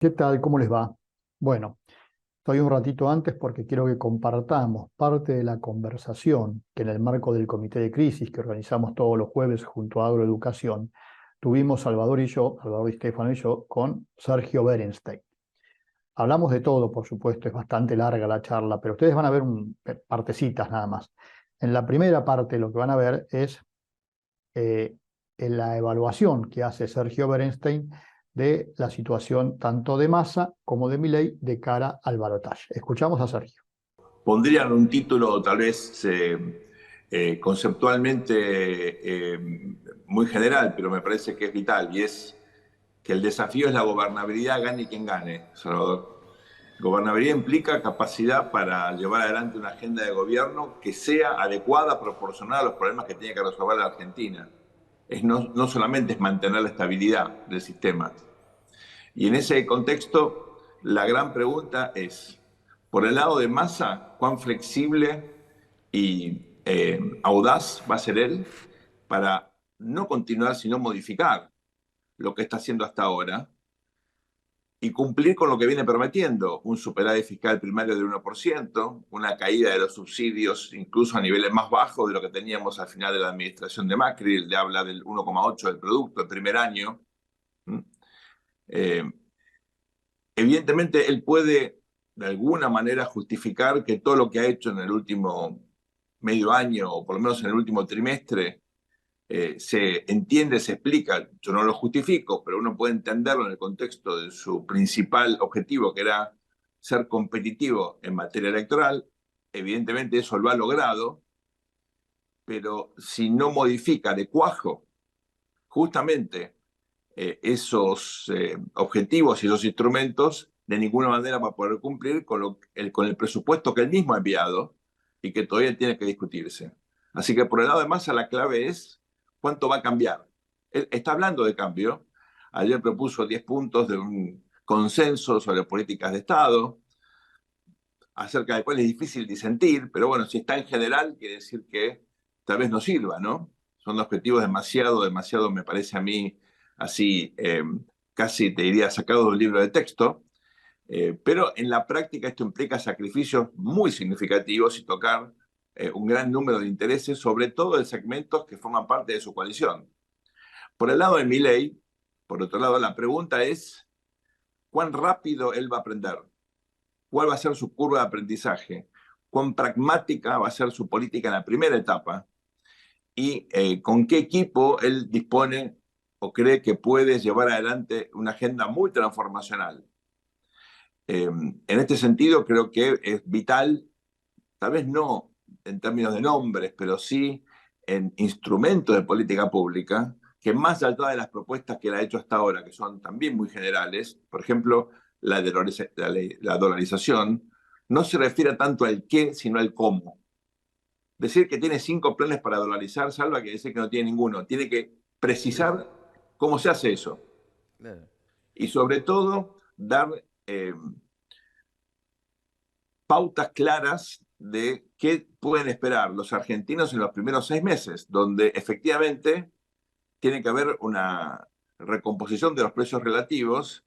¿Qué tal? ¿Cómo les va? Bueno, estoy un ratito antes porque quiero que compartamos parte de la conversación que en el marco del comité de crisis que organizamos todos los jueves junto a Agroeducación, tuvimos Salvador y Stefano y yo, con Sergio Berenstein. Hablamos de todo, por supuesto, es bastante larga la charla, pero ustedes van a ver partecitas nada más. En la primera parte lo que van a ver es eh, en la evaluación que hace Sergio Berenstein de la situación tanto de Massa como de Milei de cara al balotaje. Escuchamos a Sergio. Pondrían un título tal vez conceptualmente muy general, pero me parece que es vital, y es que el desafío es la gobernabilidad, gane quien gane, Salvador. Gobernabilidad implica capacidad para llevar adelante una agenda de gobierno que sea adecuada, proporcional a los problemas que tiene que resolver la Argentina. No solamente es mantener la estabilidad del sistema. Y en ese contexto, la gran pregunta es, por el lado de Massa, ¿cuán flexible y audaz va a ser él para no continuar, sino modificar lo que está haciendo hasta ahora y cumplir con lo que viene prometiendo? Un superávit fiscal primario del 1%, una caída de los subsidios incluso a niveles más bajos de lo que teníamos al final de la administración de Macri, le habla del 1,8 del producto el primer año. Eh, Evidentemente, él puede de alguna manera justificar que todo lo que ha hecho en el último medio año, o por lo menos en el último trimestre, se entiende, se explica. Yo no lo justifico, pero uno puede entenderlo en el contexto de su principal objetivo, que era ser competitivo en materia electoral. Evidentemente eso lo ha logrado, pero si no modifica de cuajo justamente esos objetivos y esos instrumentos, de ninguna manera va a poder cumplir con el presupuesto que él mismo ha enviado y que todavía tiene que discutirse. Así que por el lado de Massa la clave es cuánto va a cambiar. Él está hablando de cambio. Ayer propuso 10 puntos de un consenso sobre políticas de Estado, acerca del cual es difícil disentir, pero bueno, si está en general, quiere decir que tal vez no sirva, ¿no? Son objetivos demasiado, me parece a mí, así, casi te diría sacados de un libro de texto, pero en la práctica esto implica sacrificios muy significativos y tocar un gran número de intereses, sobre todo de segmentos que forman parte de su coalición. Por el lado de Milei, por otro lado, la pregunta es cuán rápido él va a aprender, cuál va a ser su curva de aprendizaje, cuán pragmática va a ser su política en la primera etapa y con qué equipo él dispone o cree que puede llevar adelante una agenda muy transformacional. En este sentido, creo que es vital, tal vez no en términos de nombres, pero sí en instrumentos de política pública, que más allá de las propuestas que él ha hecho hasta ahora, que son también muy generales, por ejemplo, la dolarización, no se refiere tanto al qué, sino al cómo. Decir que tiene 5 planes para dolarizar, salva que decir que no tiene ninguno. Tiene que precisar cómo se hace eso. Claro. Y sobre todo, dar eh, pautas claras de qué pueden esperar los argentinos en los primeros 6 meses, donde efectivamente tiene que haber una recomposición de los precios relativos.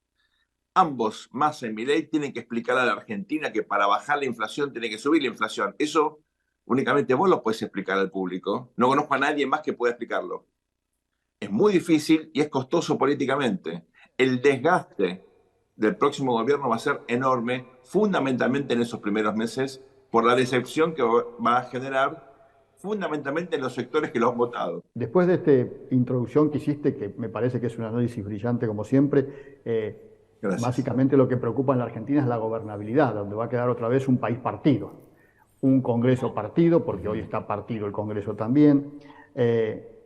Ambos, Massa y Milei, tienen que explicar a la Argentina que para bajar la inflación tiene que subir la inflación. Eso únicamente vos lo podés explicar al público. No conozco a nadie más que pueda explicarlo. Es muy difícil y es costoso políticamente. El desgaste del próximo gobierno va a ser enorme, fundamentalmente en esos primeros meses, por la decepción que va a generar fundamentalmente en los sectores que lo han votado. Después de esta introducción que hiciste, que me parece que es un análisis brillante como siempre, Gracias. básicamente lo que preocupa en la Argentina es la gobernabilidad, donde va a quedar otra vez un país partido, un Congreso partido, porque hoy está partido el Congreso también,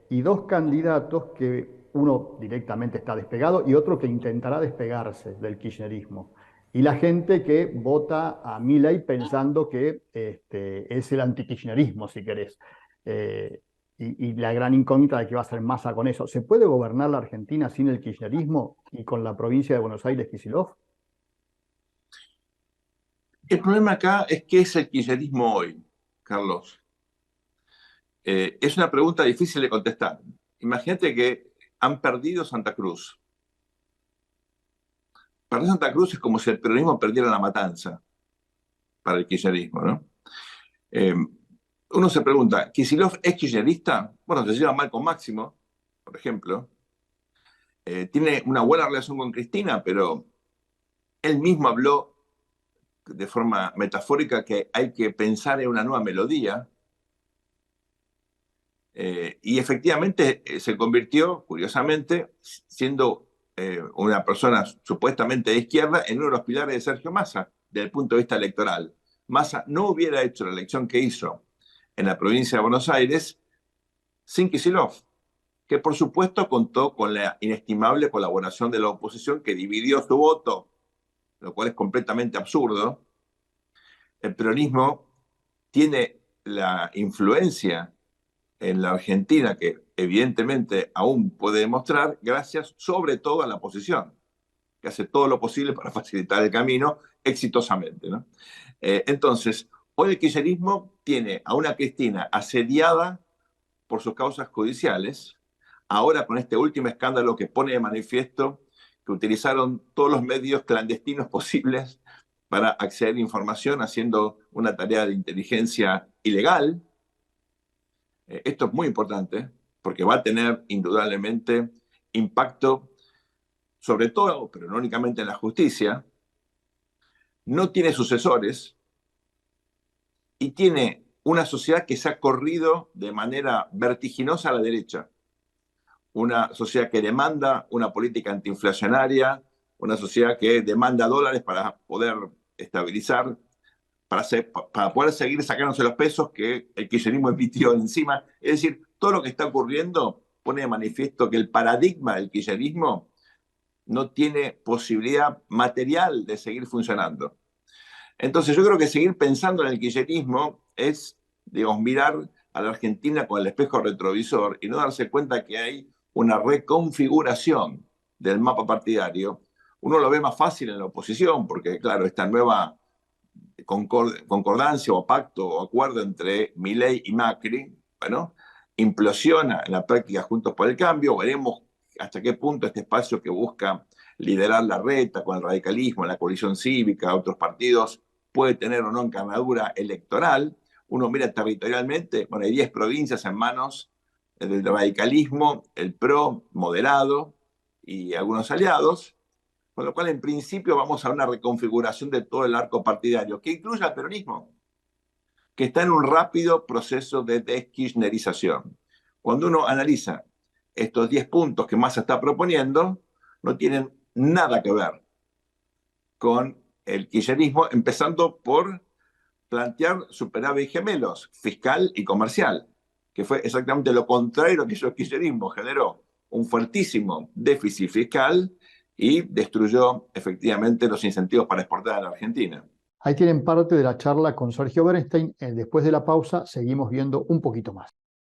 y dos candidatos que uno directamente está despegado y otro que intentará despegarse del kirchnerismo. Y la gente que vota a Milei pensando que es el antikirchnerismo, si querés. Eh, y la gran incógnita de qué va a hacer Massa con eso. ¿Se puede gobernar la Argentina sin el kirchnerismo y con la provincia de Buenos Aires Kicillof? El problema acá es qué es el kirchnerismo hoy, Carlos. Es una pregunta difícil de contestar. Imagínate que han perdido Santa Cruz, para Santa Cruz es como si el peronismo perdiera la matanza para el kirchnerismo, ¿no? Eh, Uno se pregunta, ¿Kicillof es kirchnerista? Bueno, se lleva mal con Máximo, por ejemplo. Tiene una buena relación con Cristina, pero él mismo habló de forma metafórica que hay que pensar en una nueva melodía. Y efectivamente se convirtió, curiosamente, siendo una persona supuestamente de izquierda, en uno de los pilares de Sergio Massa, desde el punto de vista electoral. Massa no hubiera hecho la elección que hizo en la provincia de Buenos Aires sin Kicillof, que por supuesto contó con la inestimable colaboración de la oposición que dividió su voto, lo cual es completamente absurdo. El peronismo tiene la influencia en la Argentina que evidentemente aún puede demostrar gracias sobre todo a la oposición, que hace todo lo posible para facilitar el camino exitosamente, ¿no? Entonces, hoy el kirchnerismo tiene a una Cristina asediada por sus causas judiciales, ahora con este último escándalo que pone de manifiesto que utilizaron todos los medios clandestinos posibles para acceder a información haciendo una tarea de inteligencia ilegal. Esto es muy importante porque va a tener indudablemente impacto, sobre todo, pero no únicamente en la justicia. No tiene sucesores y tiene una sociedad que se ha corrido de manera vertiginosa a la derecha. Una sociedad que demanda una política antiinflacionaria, una sociedad que demanda dólares para poder estabilizar, para poder seguir sacándose los pesos que el kirchnerismo emitió encima. Es decir, todo lo que está ocurriendo pone de manifiesto que el paradigma del kirchnerismo no tiene posibilidad material de seguir funcionando. Entonces yo creo que seguir pensando en el kirchnerismo es, digamos, mirar a la Argentina con el espejo retrovisor y no darse cuenta que hay una reconfiguración del mapa partidario. Uno lo ve más fácil en la oposición, porque claro, esta nueva concordancia o pacto o acuerdo entre Milei y Macri, bueno, implosiona en la práctica Juntos por el Cambio. Veremos hasta qué punto este espacio que busca liderar la reta con el radicalismo, la coalición cívica, otros partidos, puede tener o no encarnadura electoral. Uno mira territorialmente, bueno, hay 10 provincias en manos del radicalismo, el PRO moderado y algunos aliados, con lo cual en principio vamos a una reconfiguración de todo el arco partidario, que incluye al peronismo, que está en un rápido proceso de deskirchnerización. Cuando uno analiza estos 10 puntos que Massa está proponiendo, no tienen nada que ver con el kirchnerismo, empezando por plantear superávit gemelos, fiscal y comercial, que fue exactamente lo contrario a lo que hizo el kirchnerismo. Generó un fuertísimo déficit fiscal y destruyó efectivamente los incentivos para exportar a la Argentina. Ahí tienen parte de la charla con Sergio Bernstein. Después de la pausa seguimos viendo un poquito más.